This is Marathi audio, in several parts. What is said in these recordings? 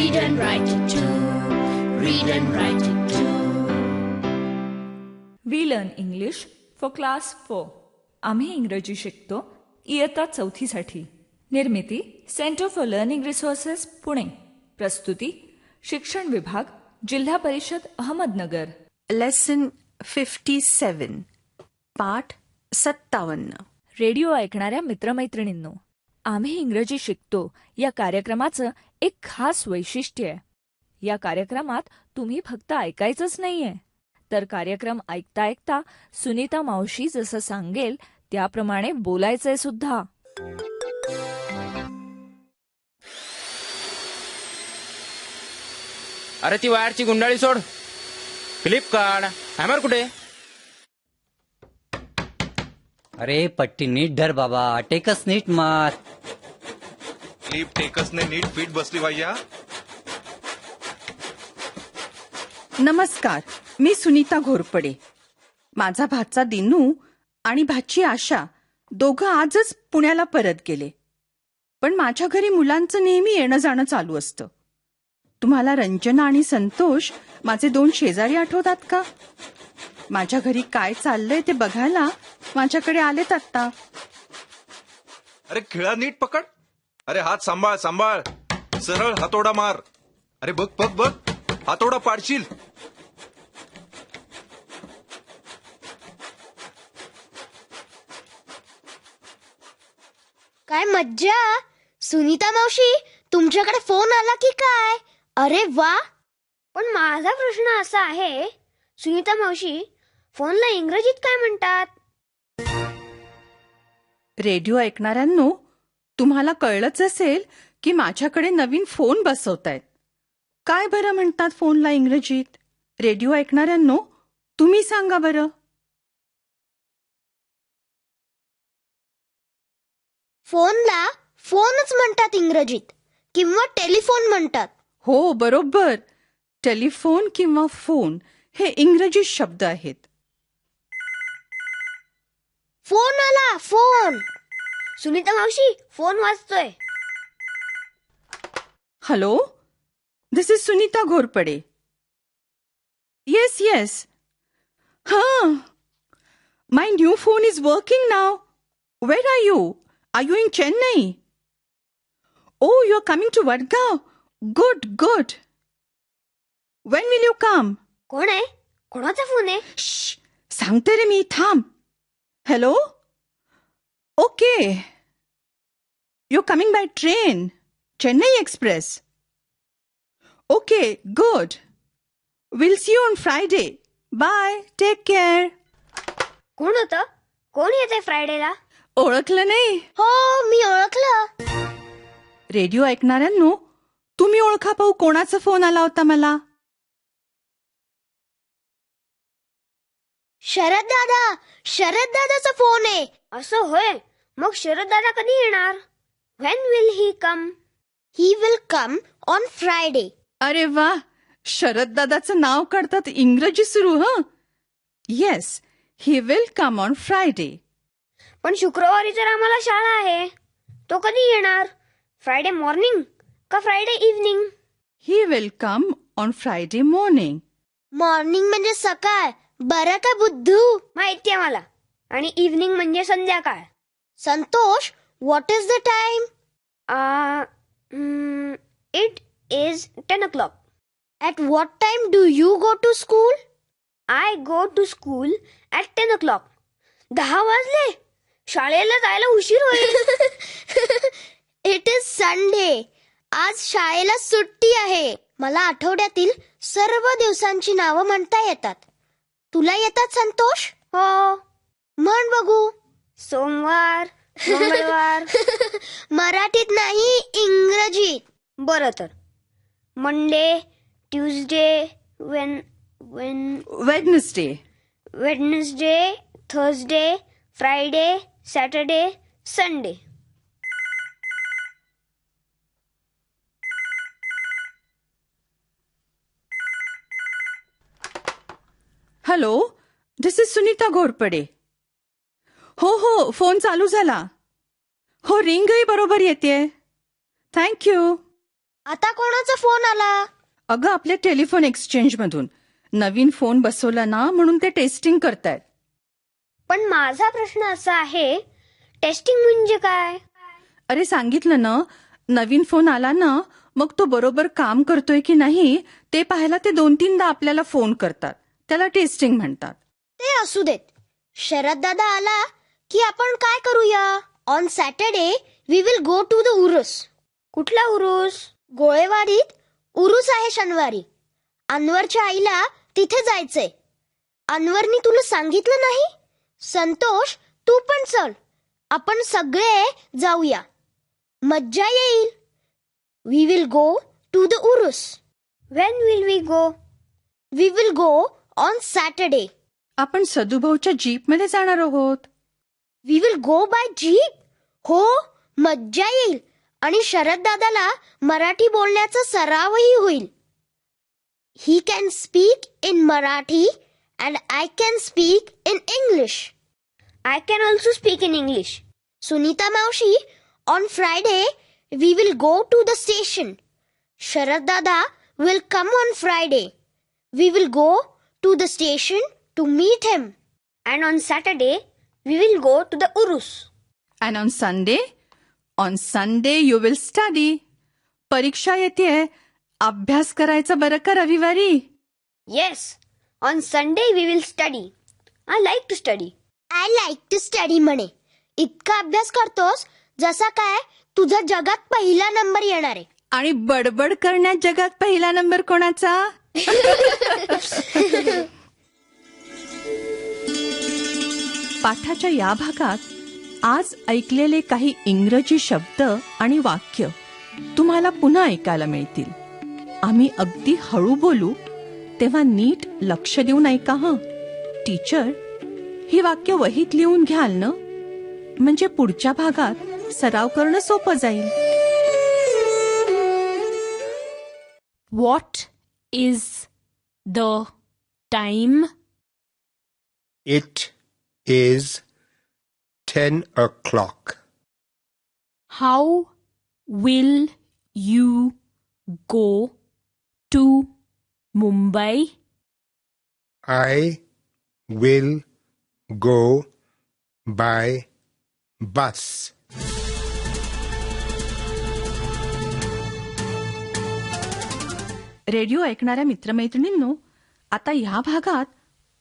Read and write it too. Read and write it too. We learn English for class 4. आम्ही इंग्रजी शिकतो इयत्ता 4साठी. निर्मिती centre for learning resources Pune. प्रस्तुती शिक्षण विभाग जिल्हा परिषद अहमदनगर. लेसन 57 पाठ 57. रेडिओ ऐकणाऱ्या मित्रमैत्रिणींनो, आम्ही इंग्रजी शिकतो या कार्यक्रमाचं एक खास वैशिष्ट्य आहे. या कार्यक्रमात तुम्ही फक्त ऐकायचंच नाहीये, तर कार्यक्रम ऐकता ऐकता सुनीता मावशी जसं सांगेल त्याप्रमाणे बोलायचंय सुद्धा. अरे ती वायरची गुंडाळी सोड, क्लिप काढ. हॅमर कुठे? अरे पट्टी नीट धर बाबा, टेकस नीट मार. क्लिप टेकसने नीट फिट बसली पाहिजे. हा? नमस्कार, मी सुनीता घोरपडे. माझा भाचा दिनू आणि भाची आशा दोघं आजच पुण्याला परत गेले. पण माझ्या घरी मुलांचं नेहमी येणं जाणं चालू असतं. तुम्हाला रंजना आणि संतोष माझे 2 शेजारी आठवतात का? माझ्या घरी काय चाललंय ते बघायला माझ्याकडे आलेत आत्ता. अरे खिळा नीट पकड. अरे हात सांभाळ सांभाळ, सरळ हातोडा मार. अरे बघ बघ बघ, हातोडा पाडशील. काय मज्जा. सुनीता मावशी, तुमच्याकडे फोन आला की काय? अरे वा. पण माझा प्रश्न असा आहे, सुनीता मावशी, फोनला इंग्रजीत काय म्हणतात? रेडिओ ऐकणाऱ्यांनो, तुम्हाला कळलंच असेल की माझ्याकडे नवीन फोन बसवतायत. काय बरं म्हणतात फोनला इंग्रजीत? रेडिओ ऐकणाऱ्यांनो, तुम्ही सांगा बरं. फोनला फोनच म्हणतात इंग्रजीत, किंवा टेलिफोन म्हणतात. हो बरोबर, टेलिफोन किंवा फोन हे इंग्रजी शब्द आहेत. फोन आला, फोन. सुनीता मावशी, फोन वाजतोय. Hello, this is Sunita Ghorpade. Yes yes. हां, my new phone is working now. Where are you? Are you in Chennai? Oh, you're coming to Vadgaon. Good, good. When will you come? कोण आहे? कोणाचा फोन आहे? Shh, सांगते रे मी, थांब. Hello? Okay. You're coming by train. Chennai Express. Okay, good. We'll see you on Friday. Bye. Take care. कोण होतं? कोण येते फ्रायडेला? ओळखलं नाही? हो, मी ओळखलं. रेडिओ ऐकणाऱ्यांनो, तुम्ही ओळखा पाहू कोणाचा फोन आला होता मला? शरद दादा, शरद दादाचा फोन आहे. असं होय? मग शरद दादा कधी येणार? When will he come? He will come on Friday. अरे वा, शरद दादाचं नाव काढतात इंग्रजी सुरू. हं, yes, he will come on Friday. पण शुक्रवारी तर आम्हाला शाळा आहे. तो कधी येणार? फ्रायडे मॉर्निंग का Friday evening? He will come on Friday morning. Morning म्हणजे सकाळ, बरं का बुद्धू? माहितीये मला. आणि इव्हनिंग म्हणजे संध्याकाळ. Santosh, what is the time? It is 10 o'clock. At what time do you go to school? I go to school at 10 o'clock. 10 वाजले. शाळेला जायला उशीर होईल. It is Sunday. आज शाळेला सुट्टी आहे. मला आठवड्यातील सर्व दिवसांची नावं म्हणता येतात. तुला येतात संतोष? हो. म्हण बघू. सोमवार, मंगळवार. मराठीत नाही, इंग्रजीत. बरं तर. Monday, Tuesday, Wednesday, Thursday, Friday, Saturday, Sunday. Hello, this is Sunita Ghorpade. हो, फोन चालू झाला. हो, रिंगही बरोबर येते. Thank you. आता कोणाचा फोन आला? अगं आपल्या टेलिफोन एक्सचेंजमधून नवीन फोन बसवला ना म्हणून ते टेस्टिंग करतायत. पण माझा प्रश्न असा आहे, टेस्टिंग म्हणजे काय? अरे सांगितलं ना, नवीन फोन आला ना मग तो बरोबर काम करतोय की नाही ते पाहायला ते 2-3दा आपल्याला फोन करतात. त्याला टेस्टिंग म्हणतात. ते असू देत. शरद दादा आला की आपण काय करूया? On Saturday we will go to the Urus. कुठला उरूस? गोळेवाडीत उरूस आहे शनिवारी. अनवरच्या आईला तिथे जायचंय. अनवरनी तुला सांगितलं नाही? संतोष तू पण चल. आपण सगळे जाऊया. मज्जा येईल. We will go to the urus. When will we go? We will go on Saturday. आपण सदुभाऊच्या जीपमध्ये जाणार आहोत. We will go by jeep. हो, मज्जा येईल. आणि शरद दादाला मराठी बोलण्याचा सरावही होईल. He can speak in Marathi and I can speak in English. I can also speak in English. Sunita मावशी, on Friday we will go to the station. Sharad दादा will come on Friday. We will go to the station to meet him. And on Saturday we will go to the urus. And on Sunday you will study. परीक्षा येतेय, अभ्यास करायचा बरं का रविवारी. Yes, on Sunday we will study. I like to study. I like to study म्हणे. इतका अभ्यास करतोस जसा काय तुझा जगात पहिला नंबर येणार आहे. आणि बडबड करण्यात जगात पहिला नंबर कोणाचा? पाठाच्या या भागात आज ऐकलेले काही इंग्रजी शब्द आणि वाक्य तुम्हाला पुन्हा ऐकायला मिळतील. आम्ही अगदी हळू बोलू तेव्हा नीट लक्ष देऊन ऐका हं. टीचर, ही वाक्य वहीत लिहून घ्याल ना, म्हणजे पुढच्या भागात सराव करणं सोपं जाईल. What is the time? It is 10 o'clock. How will you go to Mumbai? I will go by bus. Radio ऐकणाऱ्या मित्रमैत्रिणींनो, आता ह्या भागात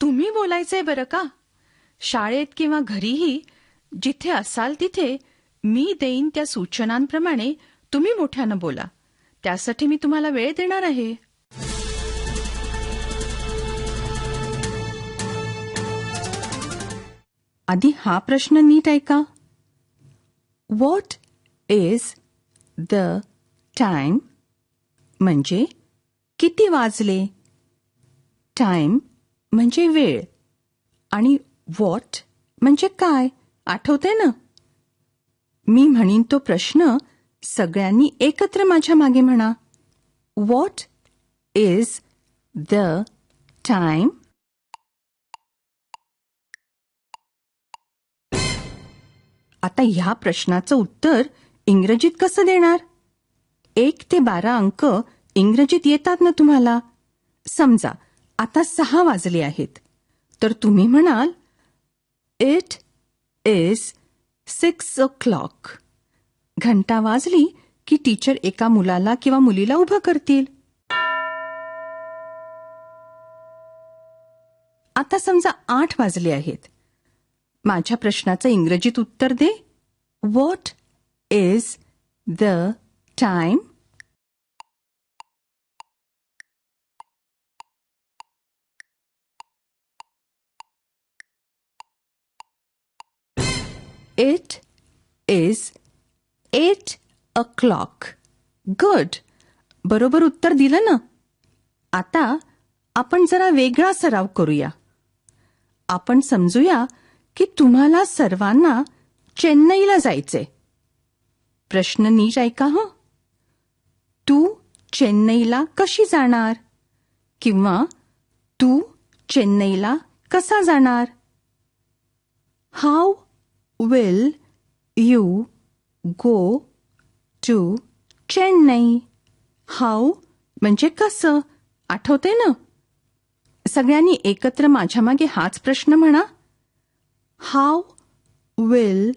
तुम्ही बोलायचंय बरं का. शाळेत किंवा घरीही जिथे असाल तिथे मी देईन त्या सूचनांप्रमाणे तुम्ही मोठ्यानं बोला. त्यासाठी मी तुम्हाला वेळ देणार आहे. आधी हा प्रश्न नीट ऐका. व्हॉट इज द टाइम म्हणजे किती वाजले. टाइम म्हणजे वेळ आणि व्हॉट म्हणजे काय, आठवतंय ना. मी म्हणीन तो प्रश्न सगळ्यांनी एकत्र माझ्या मागे म्हणा. What is the time. आता ह्या प्रश्नाचं उत्तर इंग्रजीत कसं देणार. 1 ते 12 अंक इंग्रजीत येतात ना तुम्हाला. समजा आता 6 वाजले आहेत तर तुम्ही म्हणाल इट इज 6 o'clock. घंटा वाजली की टीचर एका मुलाला किंवा मुलीला उभं करतील. आता समजा 8 वाजले आहेत. माझ्या प्रश्नाचं इंग्रजीत उत्तर दे. What is the time. It is 8 o'clock. Good. बरोबर उत्तर दिलं ना. आता आपण जरा वेगळा सराव करूया. आपण समजूया की तुम्हाला सर्वांना चेन्नईला जायचंय. प्रश्न नीट ऐका हं. तू चेन्नईला कशी जाणार किंवा तू चेन्नईला कसा जाणार. How will you go to Chennai? How म्हणजे कसं आठवतंय ना? सगळ्यांनी एकत्र माझ्या मागे हाच प्रश्न म्हणा. How will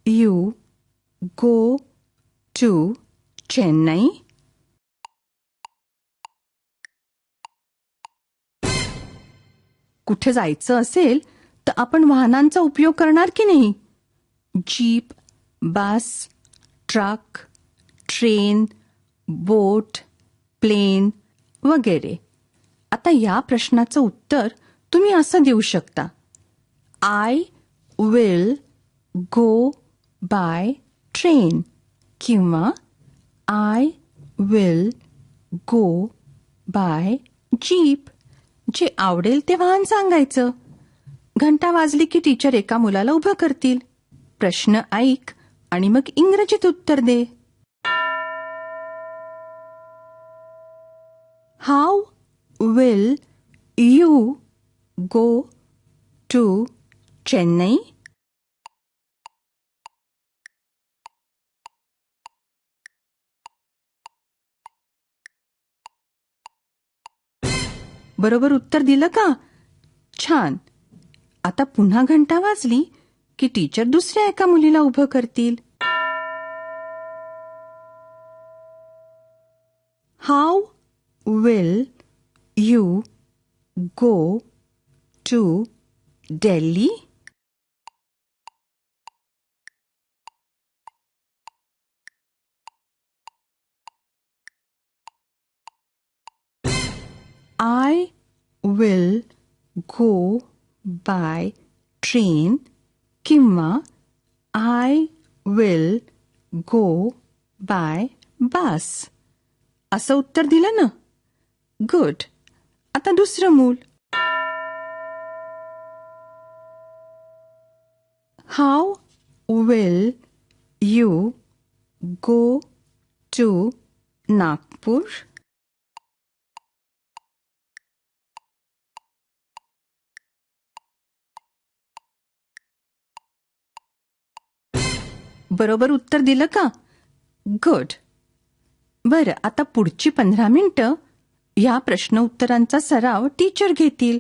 you go to Chennai? कुठे जायचं असेल तर आपण वाहनांचा उपयोग करणार की नाही? Jeep, bus, truck, train, boat, plane वगैरे. आता या प्रश्नाचं उत्तर तुम्ही असं देऊ शकता. I will go by train किंवा I will go by jeep. जे आवडेल ते वाहन सांगायचं. घंटा वाजली की टीचर एका मुलाला उभं करतील. प्रश्न ऐक आणि मग इंग्रजीत उत्तर दे. How will you go to Chennai? बरोबर उत्तर दिलं का? छान. आता पुन्हा घंटा वाजली की टीचर दुसऱ्या एका मुलीला उभं करतील. How will you go to Delhi? I will go by train किंवा I will go by bus. असं उत्तर दिलं ना? गुड. आता दुसरं मूल. How will you go to Nagpur? बरोबर उत्तर दिलं का? गुड. बरं, आता पुढची 15 मिनिटं या प्रश्न उत्तरांचा सराव टीचर घेतील.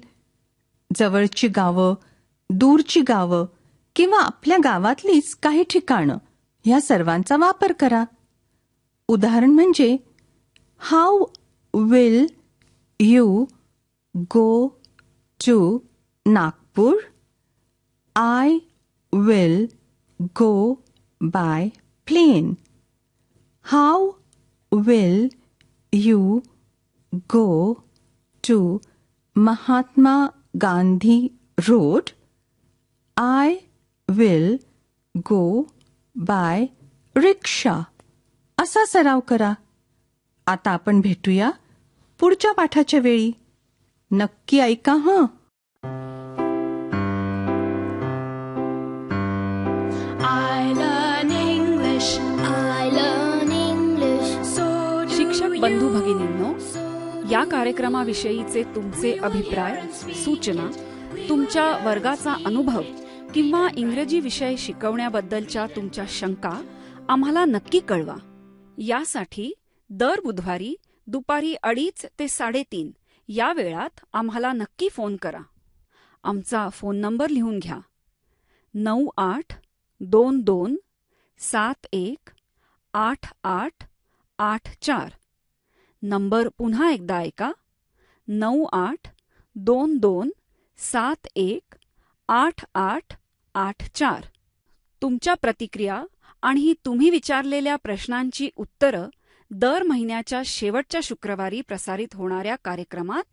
जवळची गावं, दूरची गावं किंवा आपल्या गावातलीच काही ठिकाणं या सर्वांचा वापर करा. उदाहरण म्हणजे how will you go to Nagpur? I will go by plane. How will you go to Mahatma Gandhi Road? I will go by rickshaw. असा सराव करा. आता आपण भेटूया पुढच्या पाठाच्या वेळी. नक्की ऐका हं. शिक्षक बंधू भगिनींनो, या कार्यक्रमाविषयीचे तुमचे अभिप्राय, सूचना, तुमच्या वर्गाचा अनुभव किंवा इंग्रजी विषय शिकवण्याबद्दलच्या तुमच्या शंका आम्हाला नक्की कळवा. यासाठी दर बुधवारी दुपारी 2:30 ते 3:30 या वेळात आम्हाला नक्की फोन करा. आमचा फोन नंबर लिहून घ्या. 9822718884. नंबर पुन्हा एकदा ऐका. 9822718884. तुमच्या प्रतिक्रिया आणि तुम्ही विचारलेल्या प्रश्नांची उत्तरं दर महिन्याच्या शेवटच्या शुक्रवारी प्रसारित होणाऱ्या कार्यक्रमात